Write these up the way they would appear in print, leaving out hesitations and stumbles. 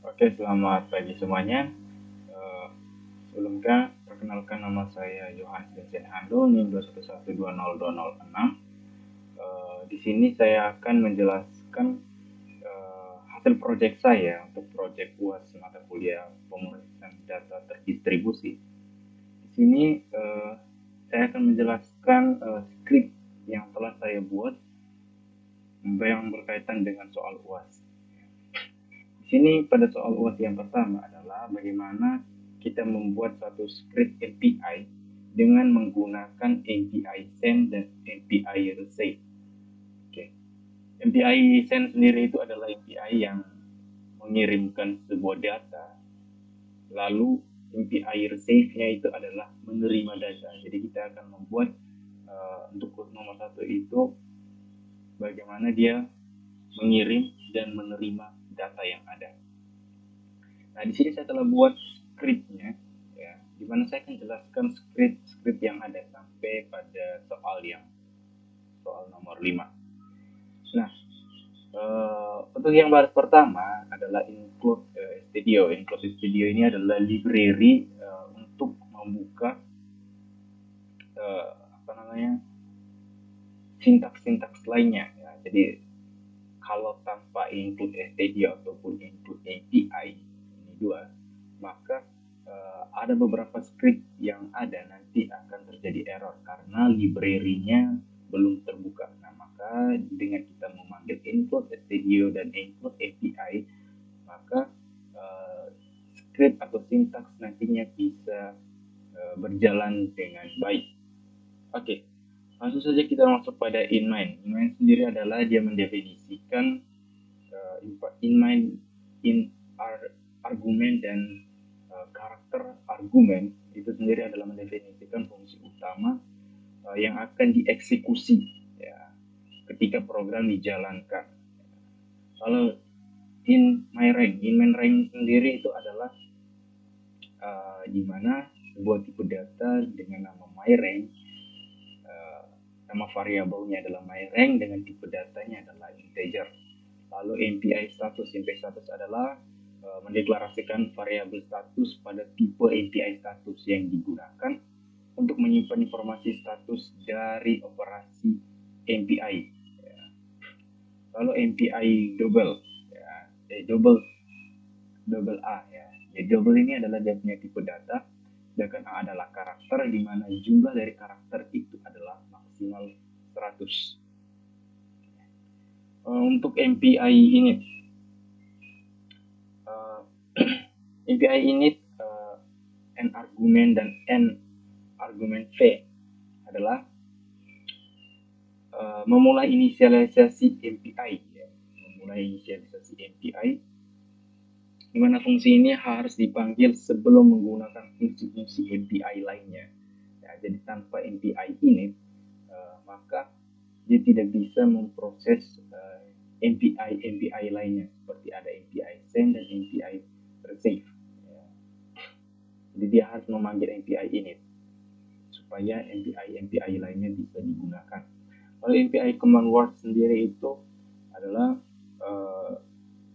Oke, selamat pagi semuanya. Eh, Sebelumnya, perkenalkan nama saya Johannes Vincent Hando, NIM 211202006. Di sini saya akan menjelaskan hasil proyek saya untuk proyek UAS mata kuliah pemrosesan data terdistribusi. Di sini saya akan menjelaskan skrip yang telah saya buat yang berkaitan dengan soal UAS. Di sini pada soal UAS yang pertama adalah bagaimana kita membuat satu script API dengan menggunakan API send dan API receive. Oke. API send sendiri itu adalah API yang mengirimkan sebuah data, lalu API receive-nya itu adalah menerima data. Jadi kita akan membuat untuk nomor satu itu bagaimana dia mengirim dan menerima data yang ada. Nah, di sini saya telah buat scriptnya, ya, di mana saya akan jelaskan script yang ada sampai pada soal nomor 5. Nah, untuk yang baris pertama adalah include studio. Include studio ini adalah library untuk membuka apa namanya sintaks-sintaks lainnya. Ya. Jadi kalau tanpa include studio ataupun include API ini dua, maka ada beberapa script yang ada nanti akan terjadi error karena library-nya belum terbuka. Nah, maka dengan kita memanggil include studio dan include API, maka script atau sintaks nantinya bisa berjalan dengan baik. Oke, langsung saja kita masuk pada inline. Inline sendiri adalah dia mendefinisikan inline in argumen dan karakter argumen itu sendiri adalah mendefinisikan fungsi utama yang akan dieksekusi ya, ketika program dijalankan. Kalau in main rank sendiri itu adalah di mana sebuah tipe data dengan nama myRank, nama variabelnya adalah myRank dengan tipe datanya adalah integer. Lalu MPI status adalah mendeklarasikan variabel status pada tipe MPI status yang digunakan untuk menyimpan informasi status dari operasi MPI. Ya. Lalu MPI double, ya, double A ya. Jadi double ini adalah dia punya tipe data, sedangkan A adalah karakter di mana jumlah dari karakter itu adalah maksimal 100. Untuk MPI init, MPI init n argumen dan n argumen v adalah memulai inisialisasi MPI ya. Memulai inisialisasi MPI di mana fungsi ini harus dipanggil sebelum menggunakan fungsi-fungsi MPI lainnya ya, jadi tanpa MPI init maka dia tidak bisa memproses MPI lainnya seperti ada MPI send dan MPI receive ya. Jadi dia harus memanggil MPI init supaya MPI lainnya bisa digunakan. Lalu MPI command word sendiri itu adalah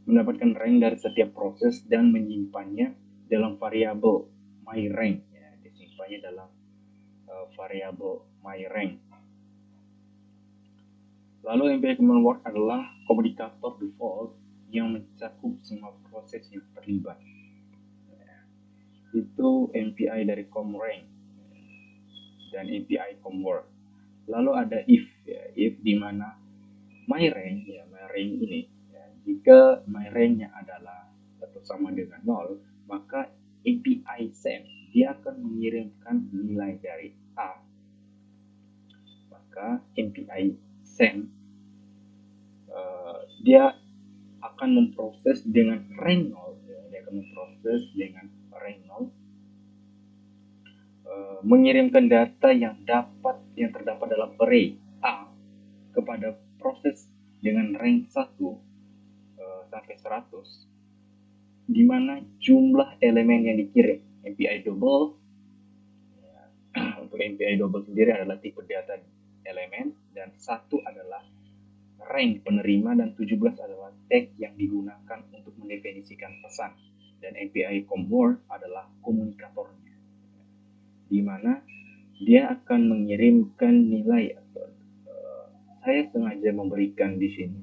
mendapatkan rank dari setiap proses dan menyimpannya dalam variabel myRank ya, disimpannya dalam variabel myRank. Lalu MPI command word adalah komunikator default yang mencakup semua proses yang terlibat. Itu MPI dari comRank dan MPI comWord. Lalu ada if ya, if di mana myRank ya, myRank ini ya, jika myRank-nya adalah atau sama dengan 0, maka API send dia akan mengirimkan nilai dari A. Maka API send dia akan memproses dengan rank 0 ya, dia akan memproses dengan rank 0 mengirimkan data yang terdapat dalam array A kepada proses dengan rank 1 sampai 100 di mana jumlah elemen yang dikirim MPI double ya, untuk MPI double sendiri adalah tipe data elemen dan satu adalah rank penerima, dan 17 adalah tag yang digunakan untuk mendefinisikan pesan, dan API COM-word adalah komunikatornya, di mana dia akan mengirimkan nilai atau saya sengaja memberikan di sini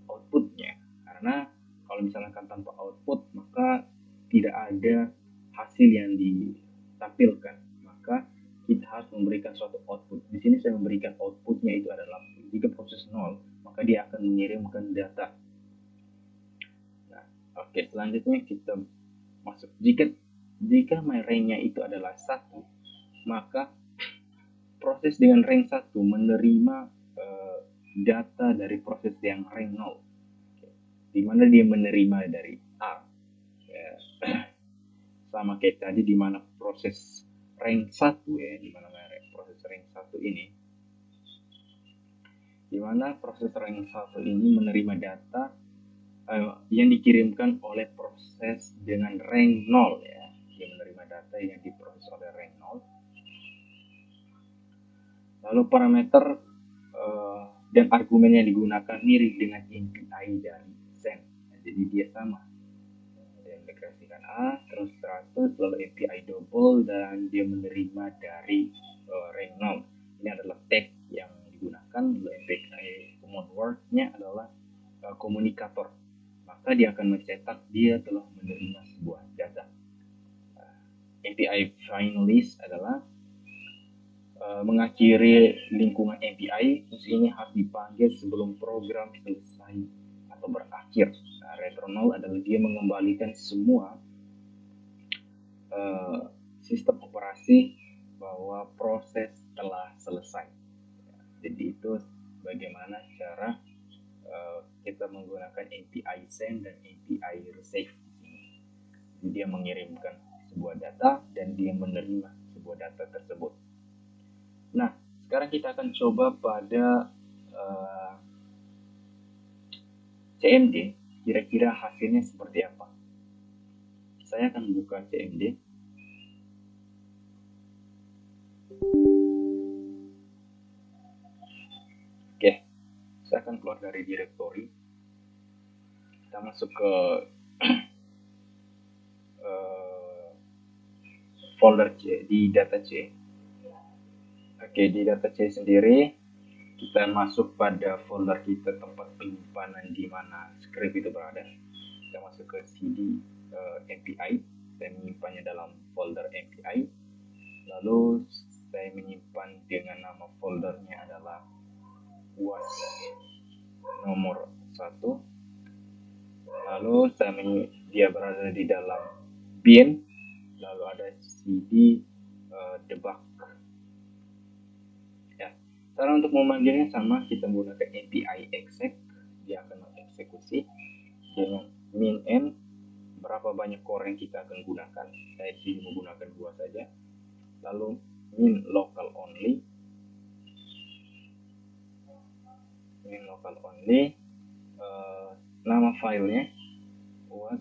outputnya, karena kalau misalkan tanpa output maka tidak ada hasil yang ditampilkan, maka kita harus memberikan suatu output. Di sini saya memberikan outputnya itu adalah jika proses 0 maka dia akan mengirimkan data. Nah, oke, selanjutnya kita masuk, jika my rank-nya itu adalah 1, maka proses dengan rank 1 menerima data dari proses yang rank 0, di mana dia menerima dari A, ya. Sama kayak tadi, di mana proses rank 1 ya, di mana proses rank 1 ini, di mana proses rank 1 ini menerima data yang dikirimkan oleh proses dengan rank 0 ya. Dia menerima data yang diproses oleh rank 0. Lalu parameter dan argumen yang digunakan mirip dengan API dari send. Jadi dia sama. Dia mendeklarasikan A, terus 100, lalu API double, dan dia menerima dari rank 0. Ini adalah tag yang digunakan. Lalu API common word-nya adalah komunikator. Maka dia akan mencetak dia telah menerima sebuah data. API finalist adalah mengakhiri lingkungan API. Terus ini harus dipanggil sebelum program selesai atau berakhir. Nah, return null adalah dia mengembalikan semua sistem operasi bahwa proses telah selesai. Jadi itu bagaimana cara kita menggunakan API send dan API receive. Jadi dia mengirimkan sebuah data dan dia menerima sebuah data tersebut. Nah, sekarang kita akan coba pada CMD, kira-kira hasilnya seperti apa. Saya akan buka CMD. Oke, saya akan keluar dari directory. Kita masuk ke folder C di data C. Oke, di data C sendiri kita masuk pada folder kita, tempat penyimpanan di mana script itu berada. Kita masuk ke CD API, saya menyimpannya dalam folder API. Lalu saya menyimpan dengan nama foldernya adalah was nomor 1. Lalu dia berada di dalam bin, lalu ada CD debug. Ya, cara untuk memanggilnya sama, kita menggunakan API exec, dia akan mengeksekusi dengan min n, berapa banyak core yang kita akan gunakan. Saya di sini menggunakan 2 saja. Lalu min local only, nama filenya was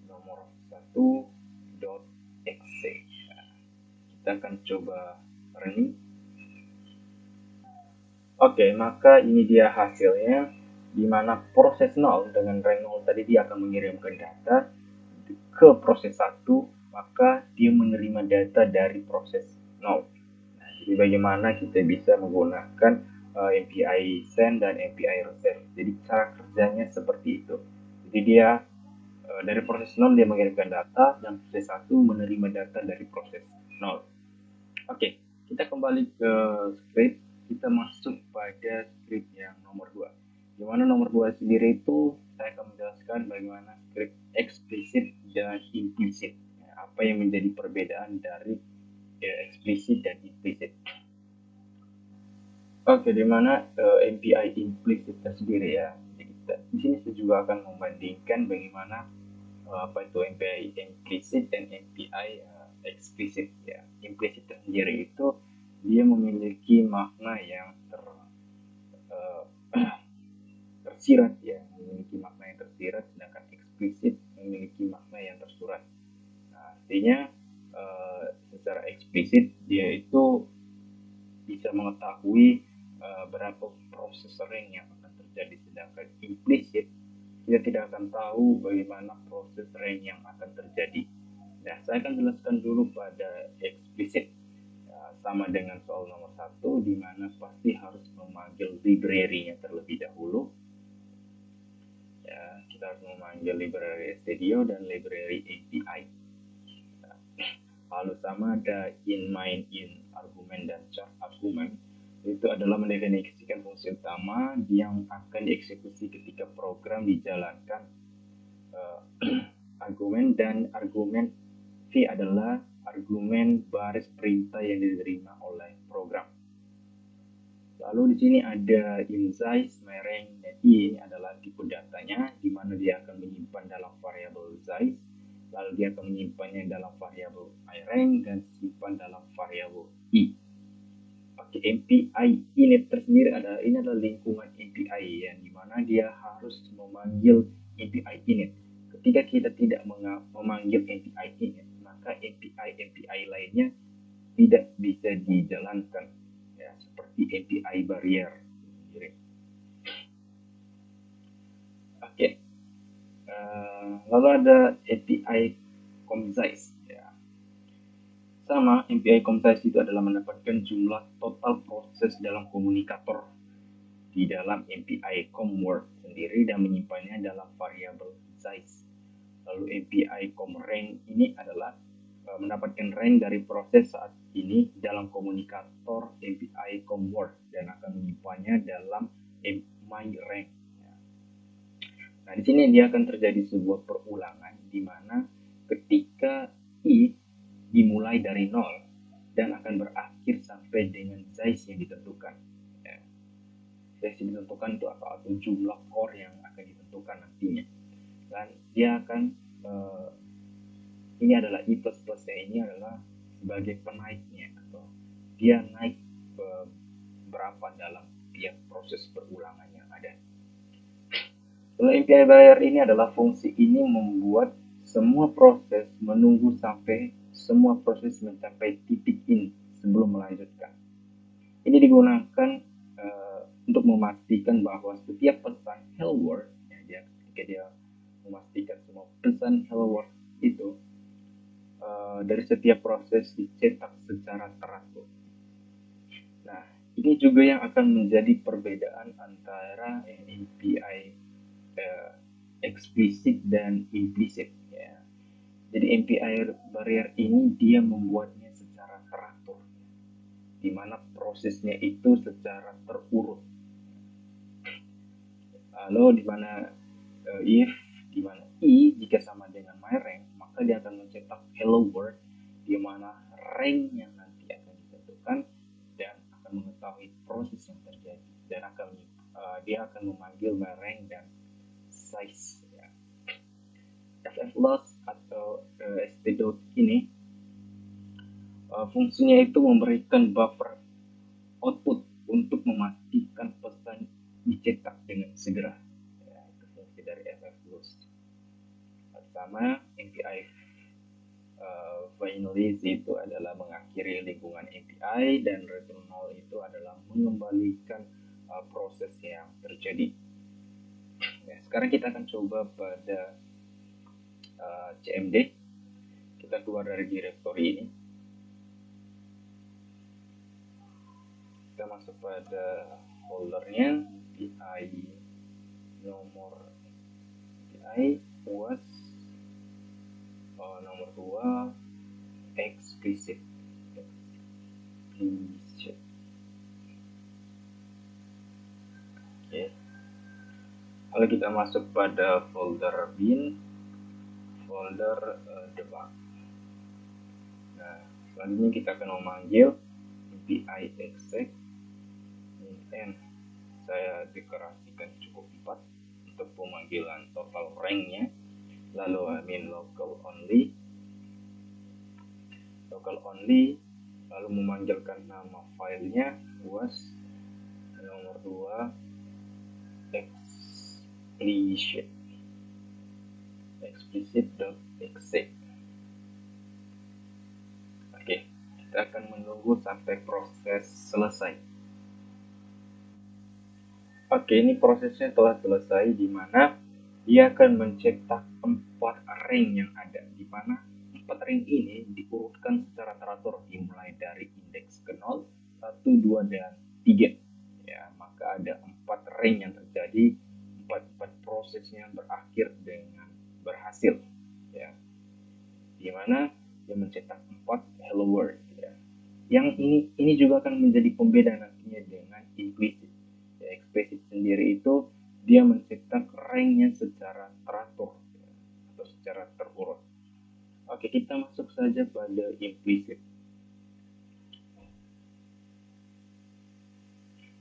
nomor 1.exe. Nah, kita akan coba running. Oke, maka ini dia hasilnya, di mana proses 0 dengan rank 0 tadi dia akan mengirimkan data ke proses 1, maka dia menerima data dari proses 0. Nah, jadi bagaimana kita bisa menggunakan API send dan API receive. Jadi cara kerjanya seperti itu. Jadi dia dari proses 0 dia mengirimkan data, dan proses 1 menerima data dari proses 0. Oke, kita kembali ke script. Kita masuk pada script yang nomor 2. Di mana nomor 2 sendiri itu saya akan menjelaskan bagaimana script eksplisit dan implisit. Apa yang menjadi perbedaan dari eksplisit dan implisit. Oke, di mana API implisit sendiri ya. Jadi di sini saya juga akan membandingkan bagaimana apa itu API implisit dan API eksplisit ya. Implisit sendiri itu dia memiliki makna yang tersirat ya, memiliki makna yang tersirat, sedangkan eksplisit memiliki makna yang tersurat. Nah, artinya secara eksplisit dia itu bisa mengetahui berapa proses rank yang akan terjadi, sedangkan implisit kita tidak akan tahu bagaimana proses rank yang akan terjadi. Nah, saya akan jelaskan dulu pada eksplisit. Sama dengan soal nomor 1, di mana pasti harus memanggil library-nya terlebih dahulu. Ya, kita harus memanggil library studio dan library API. Lalu sama ada in, main, in, argumen, dan char argumen. Itu adalah mendefinisikan fungsi utama yang akan dieksekusi ketika program dijalankan. Argumen dan argumen V adalah argumen baris perintah yang diterima oleh program. Lalu di sini ada insize, meringue, dan i ini adalah tipe datanya, di mana dia akan menyimpan dalam variabel size, lalu dia akan menyimpannya dalam variabel irank dan simpan dalam variabel i. Oke, MPI init tersendiri ini adalah lingkungan MPI yang dimana dia harus memanggil MPI init. Ketika kita tidak memanggil MPI init, maka MPI lainnya tidak bisa dijalankan, ya, seperti MPI barrier. Oke. Lalu ada API comsize. Ya. Sama, API comsize itu adalah mendapatkan jumlah total proses dalam komunikator di dalam API comword sendiri dan menyimpannya dalam variabel size. Lalu API comrank ini adalah mendapatkan rank dari proses saat ini dalam komunikator API comword dan akan menyimpannya dalam myRank. Nah, di sini dia akan terjadi sebuah perulangan di mana ketika i dimulai dari 0 dan akan berakhir sampai dengan size yang ditentukan. Ya. Size yang ditentukan itu atau jumlah core yang akan ditentukan nantinya. Dan dia akan ini adalah i plus-plusnya ini adalah sebagai penaiknya atau dia naik berapa dalam tiap proses perulangan yang ada. API barrier ini adalah fungsi ini membuat semua proses menunggu sampai semua proses mencapai titik ini sebelum melanjutkan. Ini digunakan untuk memastikan bahwa setiap pesan hello world, ya, ketika dia memastikan semua pesan hello world itu dari setiap proses dicetak secara teratur. Nah, ini juga yang akan menjadi perbedaan antara API eksplisit dan implisit, ya. Jadi MPI barrier ini dia membuatnya secara teratur, di mana prosesnya itu secara terurut. Lalu di mana if di mana i jika sama dengan myRank, maka dia akan mencetak hello world, di mana rank yang nanti akan ditentukan dan akan mengetahui proses yang terjadi dan dia akan memanggil myRank dan size, ya. ffloss atau std ini fungsinya itu memberikan buffer output untuk memastikan pesan dicetak dengan segera, ya, itu fungsi dari ffloss. Sama MPI finalize itu adalah mengakhiri lingkungan API dan return null itu adalah mengembalikan proses yang terjadi. Nah, sekarang kita akan coba pada CMD. Kita keluar dari directory ini. Kita masuk pada foldernya API nomor API was nomor 2 explicit. Oke. Lalu kita masuk pada folder bin, folder debug. Nah, selanjutnya kita akan memanggil API exec and saya deklarasikan cukup 4 untuk pemanggilan total ranknya. Lalu local only, lalu memanggilkan nama filenya was nomor 2 explicit.exec. Oke, kita akan menunggu sampai proses selesai. Oke, ini prosesnya telah selesai di mana dia akan mencetak 4 ring yang ada, di mana 4 ring ini diurutkan secara teratur dimulai dari indeks ke 0, 1, 2, dan 3. Ya, maka ada 4 ring yang terjadi, 4 prosesnya berakhir dengan berhasil. Ya, di mana dia mencetak 4 hello world. Ya. Yang ini juga akan menjadi pembeda nantinya dengan implicit. Ya, explicit sendiri itu dia mencetak ranknya secara teratur ya, atau secara terurut. Oke, kita masuk saja pada implicit.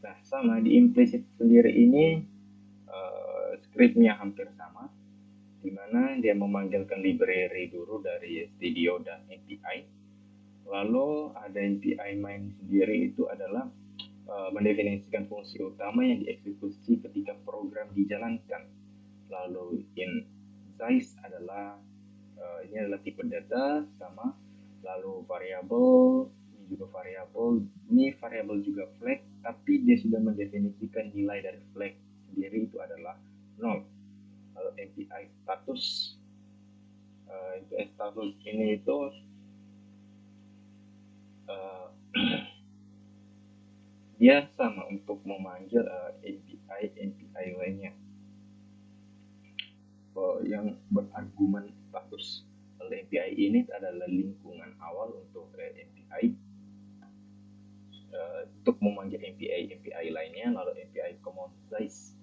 Nah, sama di implicit sendiri ini scriptnya hampir sama, di mana dia memanggilkan library dulu dari studio dan API. Lalu ada API main sendiri itu adalah mendefinisikan fungsi utama yang dieksekusi ketika program dijalankan. Lalu in size adalah ini adalah tipe data sama, lalu variabel ini juga variabel, ini variabel juga flag, tapi dia sudah mendefinisikan nilai dari flag sendiri itu adalah 0. Lalu API status, API status ini itu uh, dia sama untuk memanggil API lainnya yang berargumen status. Lalu API ini adalah lingkungan awal untuk API untuk memanggil API lainnya. Lalu API common size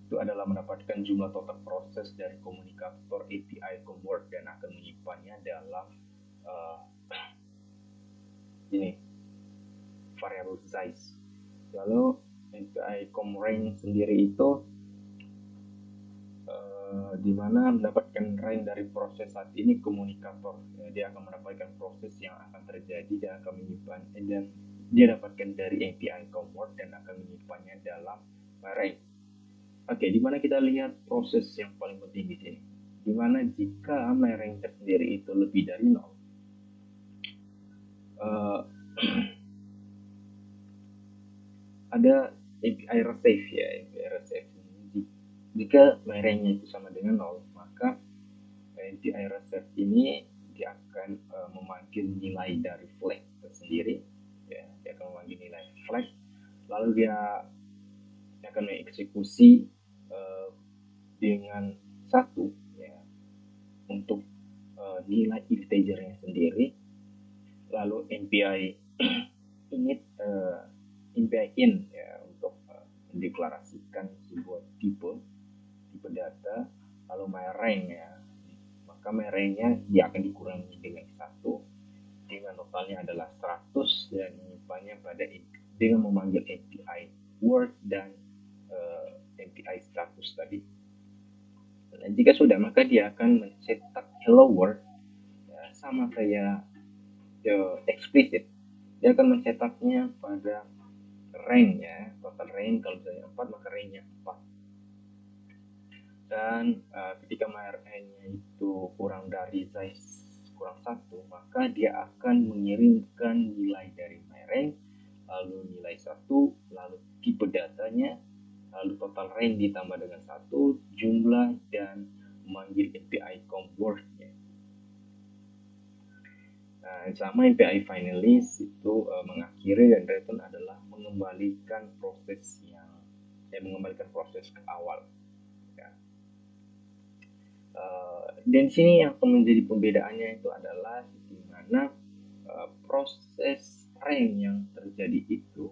itu adalah mendapatkan jumlah total proses dari komunikator API convert dan akan menyimpannya dalam uh, ini variable size. Lalu API comRange sendiri itu di mana mendapatkan range dari proses saat ini komunikator. Ya, dia akan mendapatkan proses yang akan terjadi dan akan menyimpan dan dia dapatkan dari API convert dan akan menyimpannya dalam range. Oke, di mana kita lihat proses yang paling penting di sini. Di mana jika range sendiri itu lebih dari 0, ada API resave ya, API resave. Jika range-nya itu sama dengan 0, maka API resave ini dia akan memanggil nilai dari flag tersendiri. Ya, dia akan memanggil nilai flag, lalu dia akan mengeksekusi dengan satu ya, untuk nilai integernya sendiri. Lalu MPI init MPI in ya, untuk mendeklarasikan sebuah tipe data. Lalu my range ya, maka my range-nya dia akan dikurangi dengan satu, dengan totalnya adalah 100 dan menyimpannya pada dengan memanggil API word dan API status tadi. Dan jika sudah, maka dia akan mencetak hello world ya, sama kayak explicit. Dia akan mencetaknya pada range ya, total range kalau misalnya 4 maka range-nya 4. Dan ketika range-nya itu kurang dari size kurang 1, maka dia akan mengirimkan nilai dari range, lalu nilai 1, lalu tipe datanya, lalu total range ditambah dengan 1, jumlah, dan memanggil API convert ya. Nah, sama API finalist itu mengakhiri dan return adalah mengembalikan proses mengembalikan proses ke awal. Ya. Dan sini yang menjadi pembedaannya itu adalah di mana proses range yang terjadi itu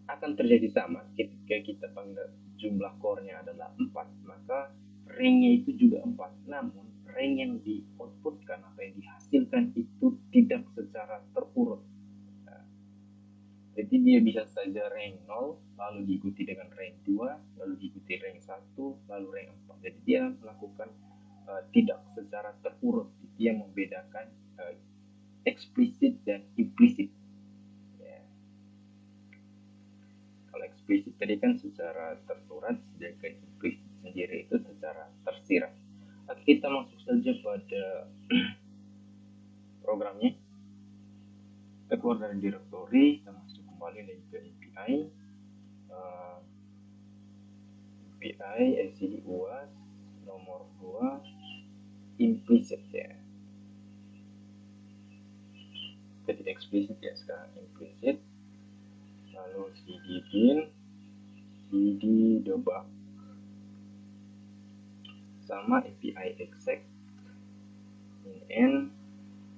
akan terjadi sama ketika kita panggil jumlah core-nya adalah 4, maka range-nya itu juga 4. Namun range yang di-outputkan atau yang dihasilkan itu tidak secara terurut. Nah, jadi dia bisa saja rank 0, lalu diikuti dengan rank 2, lalu diikuti rank 1, lalu rank 4. Jadi dia melakukan tidak secara terurut. Dia membedakan eksplisit dan implisit. Ya. Kalau eksplisit tadi kan secara tersurat, sedangkan implisit sendiri itu secara tersirat. Oke, kita masuk saja pada programnya. Kita keluar dari directory, kita masuk kembali lagi ke API. API LCD UAS nomor 2 implicit ya. Jadi eksplisit ya, sekarang implicit. Lalu cd bin, cd debug, sama API exec min,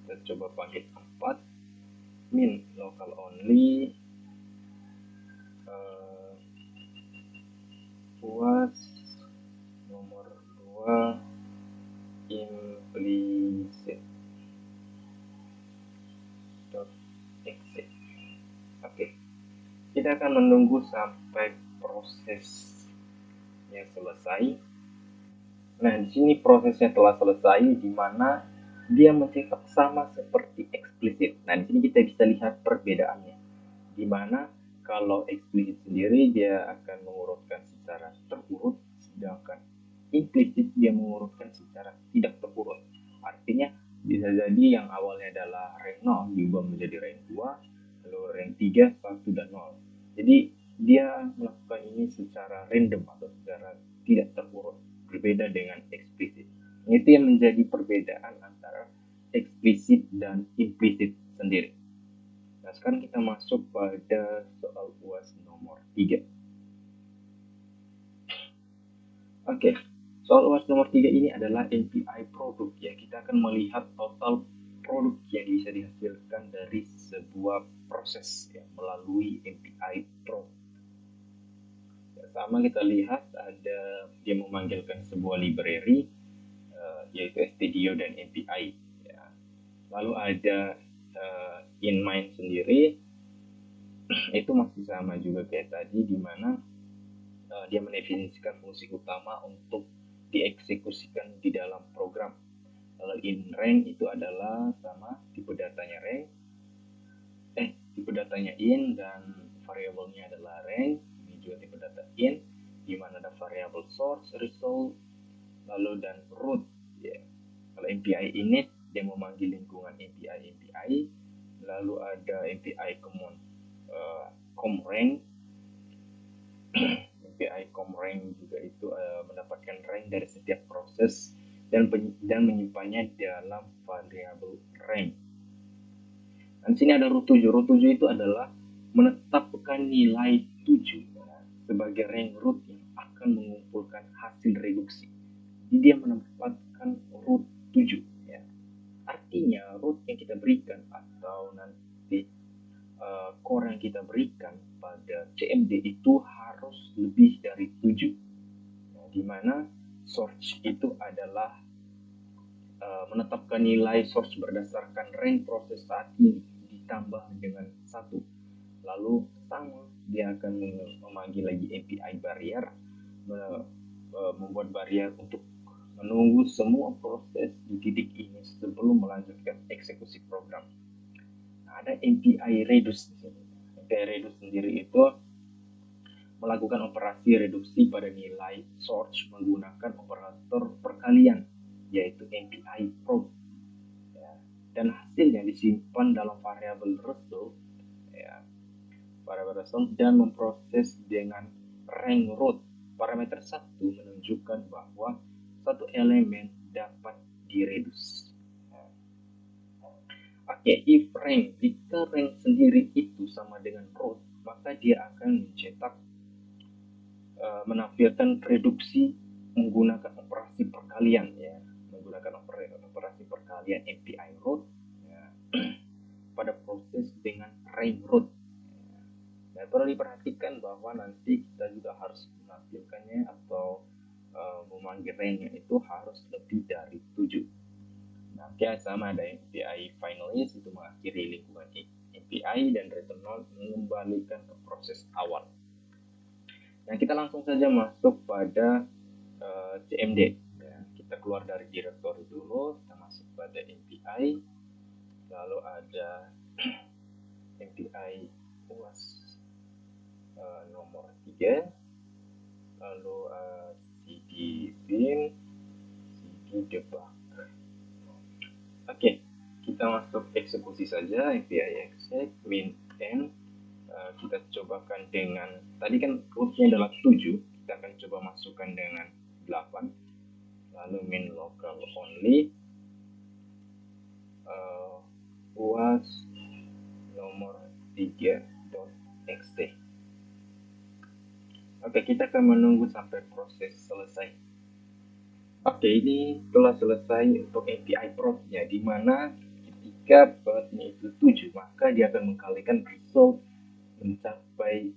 kita coba pakai 4 min local only, UAS nomor 2 implicit exec. Oke, kita akan menunggu sampai prosesnya selesai. Nah, di sini prosesnya telah selesai, di mana dia mencetak sama seperti eksplisit. Nah, di sini kita bisa lihat perbedaannya, di mana kalau eksplisit sendiri dia akan mengurutkan secara terurut, sedangkan implisit dia mengurutkan secara tidak terurut. Artinya bisa jadi yang awalnya adalah rank 0 diubah menjadi rank 2, lalu rank 3, 1, dan 0. Jadi dia melakukan ini secara random atau secara tidak terurut, berbeda dengan eksplisit. Itu yang menjadi perbedaan antara eksplisit dan implisit sendiri. Nah, sekarang kita masuk pada soal UAS nomor 3. Oke, soal UAS nomor 3 ini adalah API produk ya. Kita akan melihat total produk yang bisa dihasilkan dari sebuah proses ya, melalui API produk. Sama kita lihat ada dia memanggilkan sebuah library yaitu stdio dan API ya. Lalu ada inMind sendiri itu masih sama juga kayak tadi, di mana dia mendefinisikan fungsi utama untuk dieksekusikan di dalam program. Lalu inRank itu adalah sama tipe datanya rank, tipe datanya in dan variabelnya adalah rank. Ini juga tipe data in, di mana ada variabel source, result, lalu dan root ya. Kalau API init dia memanggil lingkungan API, lalu ada API common comRank. API comRank juga itu mendapatkan rank dari setiap proses dan menyimpannya dalam variabel rank. Dan sini ada root 7. Root 7 itu adalah menetapkan nilai 7 ya, sebagai rank root yang akan mengumpulkan hasil reduksi. Jadi dia menempatkan root 7 ya. Artinya root yang kita berikan atau nanti core yang kita berikan pada CMD itu harus lebih dari 7. Nah, di mana source itu adalah menetapkan nilai source berdasarkan rank proses saat ini ditambah dengan 1. Lalu sama dia akan memanggil lagi API barrier, membuat barrier untuk menunggu semua proses di titik ini sebelum melanjutkan eksekusi program. Nah, ada API reduce di sini. API reduce sendiri itu melakukan operasi reduksi pada nilai source menggunakan operator perkalian, yaitu API probe. Ya. Dan hasilnya disimpan dalam variabel result, ya, variabel result, dan memproses dengan rank root. Parameter 1 menunjukkan bahwa satu elemen dapat direduce. Pakai if rank, jika rank sendiri itu sama dengan root, maka dia akan mencetak menampilkan reduksi menggunakan operasi perkalian ya, menggunakan operasi perkalian API root ya, pada proses dengan rank root. Dan perlu diperhatikan bahwa nanti kita juga harus menampilkannya atau memanggil ranknya itu harus lebih dari 7. Nah, sama ada API finalist itu mengakhiri lingkungan API dan return mengembalikan ke proses awal. Nah, kita langsung saja masuk pada CMD. Ya, kita keluar dari directory dulu, kita masuk pada API, lalu ada API UAS nomor 3, lalu cd bin, cd debug. Oke, kita masuk eksekusi saja, API exec min n kita cobakan dengan, tadi kan rootnya adalah 7, kita akan coba masukkan dengan 8, lalu main local only uas nomor 3.xt. Oke, kita akan menunggu sampai proses selesai. Oke, ini telah selesai untuk API prop-nya, di mana ketika pathnya itu 7, maka dia akan mengkalikan result mencapai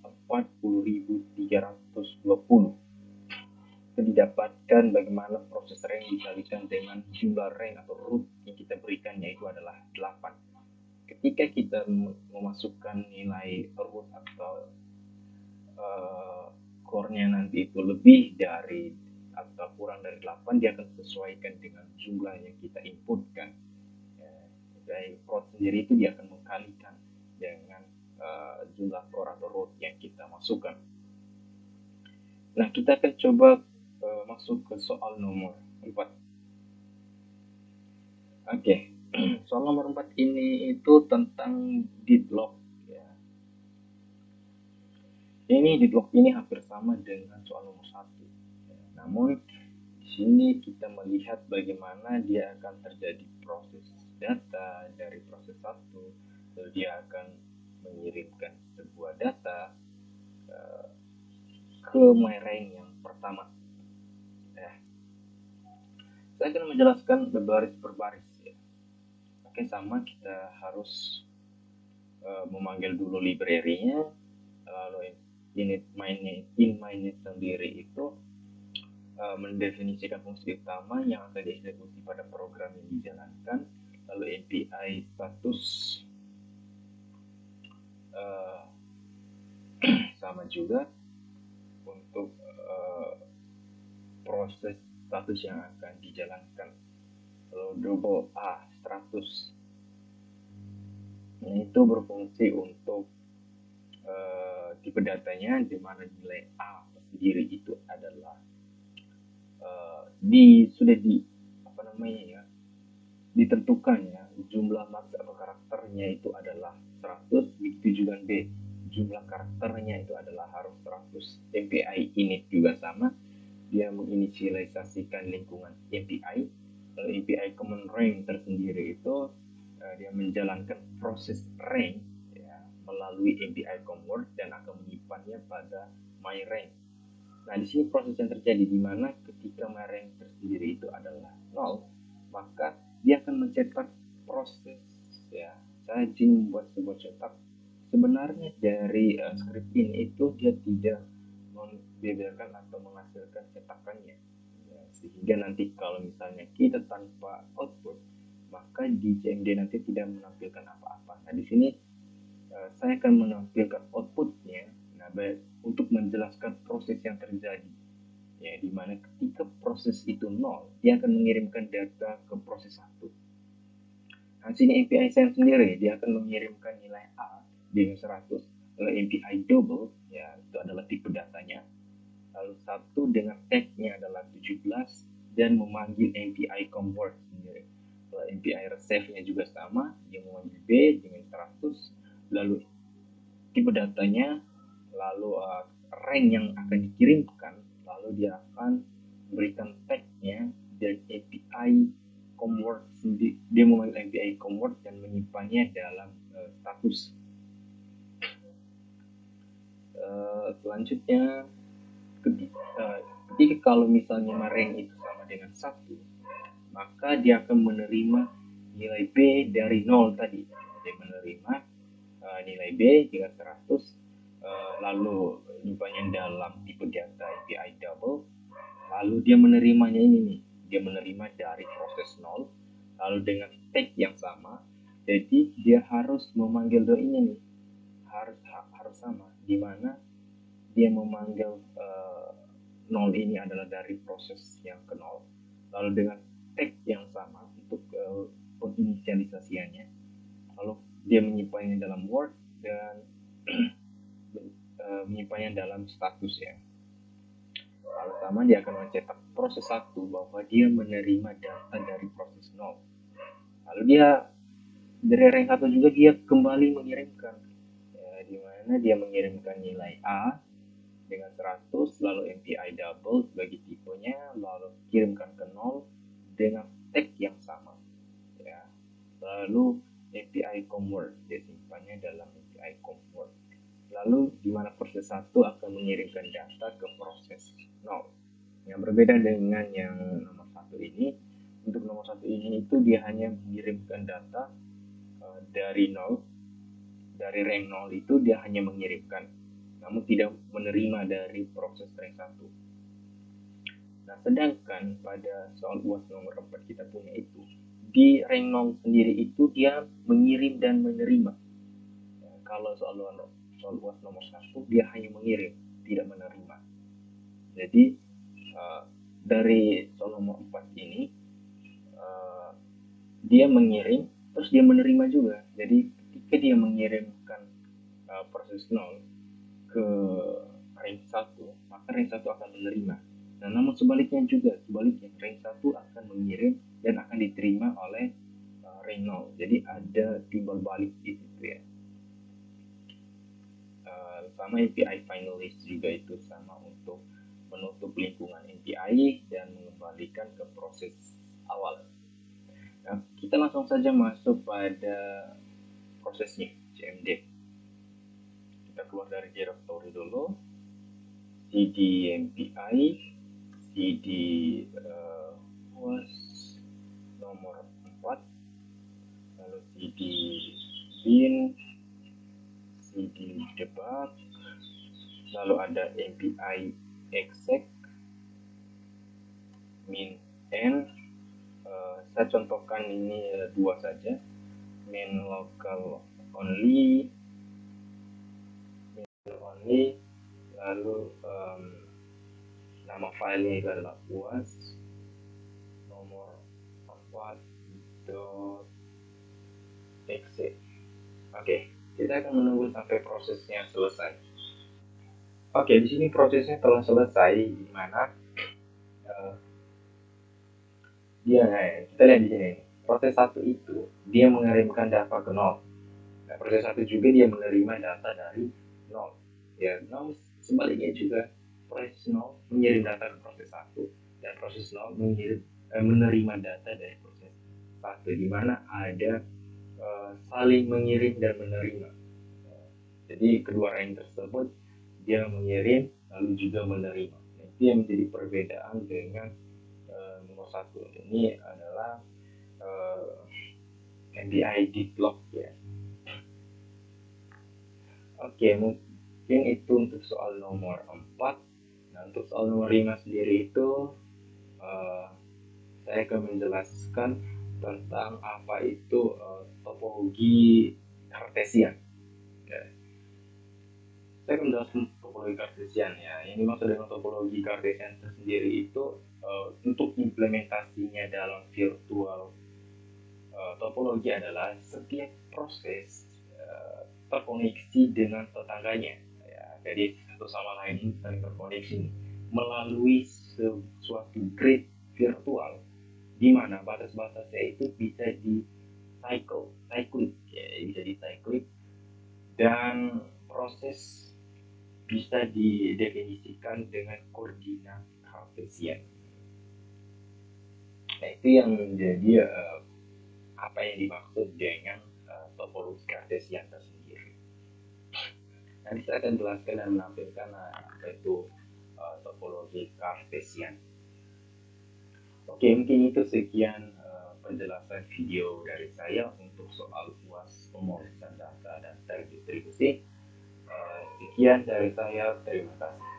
40.320. Itu didapatkan bagaimana proses rank dikalikan dengan jumlah rank atau root yang kita berikan, yaitu adalah 8. Ketika kita memasukkan nilai root atau core-nya nanti itu lebih dari atau kurang dari 8, dia akan sesuaikan dengan jumlah yang kita inputkan. Dari prot sendiri itu dia akan mengkalikan dengan jumlah core atau root yang kita masukkan. Nah, kita akan coba masuk ke soal nomor 4. Oke, soal nomor 4 ini itu tentang deadlock. Ya. Ini deadlock ini hampir sama dengan soal nomor 1. Ya, namun di sini kita melihat bagaimana dia akan terjadi proses data dari proses 1, lalu dia akan mengirimkan sebuah data ke myRank yang pertama. Saya akan menjelaskan berbaris berbaris ya. Oke, sama, kita harus memanggil dulu library-nya, lalu init mainnya sendiri itu mendefinisikan fungsi utama yang akan dieksekusi pada program yang dijalankan, lalu API status sama juga untuk proses status yang akan dijalankan, lalu double A status. Nah, itu berfungsi untuk tipe datanya, di mana nilai A sendiri itu adalah ditentukan ya, jumlah marks atau karakternya itu adalah 100, begitu juga B, jumlah karakternya itu adalah harus 100. API init juga sama, dia menginisialisasikan lingkungan API. Lalu API common rank tersendiri itu dia menjalankan proses rank ya, melalui API convert dan akan menyimpannya pada myRank. Nah, di sini proses yang terjadi di mana ketika myRank tersendiri itu adalah 0, maka dia akan mencetak proses ya. Saya izin membuat sebuah cetak. Sebenarnya dari script ini itu dia tidak membeberkan atau menghasilkan cetakannya ya, sehingga nanti kalau misalnya kita tanpa output, maka di CMD nanti tidak menampilkan apa-apa. Nah, di sini saya akan menampilkan outputnya. Nah, untuk menjelaskan proses yang terjadi ya, dimana ketika proses itu 0, dia akan mengirimkan data ke proses 1. Nah, sini API saya sendiri dia akan mengirimkan nilai A dengan 100, lalu API double ya, itu adalah tipe datanya, lalu 1 dengan tag-nya adalah 17 dan memanggil API convert sendiri. Lalu API receive-nya juga sama, dia memanggil B dengan 100, lalu tipe datanya, lalu rank yang akan dikirimkan, lalu dia akan berikan tag-nya dan API convert sendiri, dia memanggil API convert dan menyimpannya dalam status. Selanjutnya ketika kalau misalnya rank itu sama dengan 1, maka dia akan menerima nilai B dari 0 tadi. Dia menerima nilai B dengan 100, lalu nyimpannya dalam tipe data API double, lalu dia menerimanya ini nih, dia menerima dari proses 0, lalu dengan tag yang sama, jadi dia harus memanggil do ini nih, harus sama, di mana dia memanggil 0 ini adalah dari proses yang ke 0, lalu dengan tag yang sama untuk penginisialisasiannya, lalu dia menyimpannya dalam Word dan menyimpannya dalam status ya. Lalu sama, dia akan mencetak proses 1 bahwa dia menerima data dari proses 0. Lalu dia dari rank 1 juga dia kembali mengirimkan ya, dimana karena dia mengirimkan nilai A dengan 100, lalu MPI double bagi tipenya, lalu kirimkan ke 0 dengan tag yang sama, ya. Lalu API convert, dia simpannya dalam API convert. Lalu di mana proses 1 akan mengirimkan data ke proses 0. Yang berbeda dengan yang nomor 1 ini, untuk nomor 1 ini itu dia hanya mengirimkan data dari 0, dari rank 0 itu dia hanya mengirimkan, namun tidak menerima dari proses rank 1. Nah, sedangkan pada soal UAS nomor 4 kita punya itu, di rank 0 sendiri itu dia mengirim dan menerima. Nah, kalau soal UAS nomor 1 dia hanya mengirim, tidak menerima. Jadi dari soal nomor 4 ini dia mengirim terus dia menerima juga. Jadi ketika dia mengirimkan proses 0 ke rank 1, maka rank 1 akan menerima. Nah, namun sebaliknya rank 1 akan mengirim dan akan diterima oleh rank 0. Jadi ada timbal balik itu ya. Sama API finalist juga itu sama untuk menutup lingkungan API dan mengembalikan ke proses awal. Nah, kita langsung saja masuk pada prosesnya, CMD. Kita keluar dari directory dulu, cd MPI, cd UAS nomor 4, lalu cd bin, cd debug, lalu ada MPI exec, min n. Saya contohkan ini dua saja, main local only, lalu nama filenya itu adalah UAS nomor 4.exe. Oke, kita akan menunggu sampai prosesnya selesai. Oke, di sini prosesnya telah selesai, di mana kita lihat di sini proses 1 itu dia mengirimkan data ke 0. Nah, proses 1 juga dia menerima data dari 0. Ya, namun sebaliknya juga proses 0 mengirim data ke proses 1 dan proses 0 menerima data dari proses 1, di mana ada saling mengirim dan menerima. Jadi kedua rank tersebut dia mengirim lalu juga menerima. Nah, itu yang menjadi perbedaan dengan nomor 1. Ini adalah MPI deadlock ya. Oke, mungkin itu untuk soal nomor 4. Nah, untuk soal nomor 5 sendiri itu saya akan menjelaskan tentang apa itu topologi Cartesian. Ya. Saya akan menjelaskan topologi Cartesian ya. Yang dimaksud dengan topologi Cartesian sendiri itu untuk implementasinya dalam virtual topologi adalah setiap proses terkoneksi dengan tetangganya ya. Jadi satu sama lain ini saling terkoneksi melalui suatu grid virtual di mana batas-batasnya itu bisa di cyclic ya, bisa di cyclic, dan proses bisa didefinisikan dengan koordinat Cartesian. Nah, itu yang menjadi apa yang dimaksud dengan topologi Cartesian tersendiri. Nanti saya akan jelaskan dan menampilkan apa itu topologi Cartesian. Oke, mungkin itu sekian penjelasan video dari saya untuk soal UAS pemrosesan data dan terdistribusi. Sekian dari saya, terima kasih.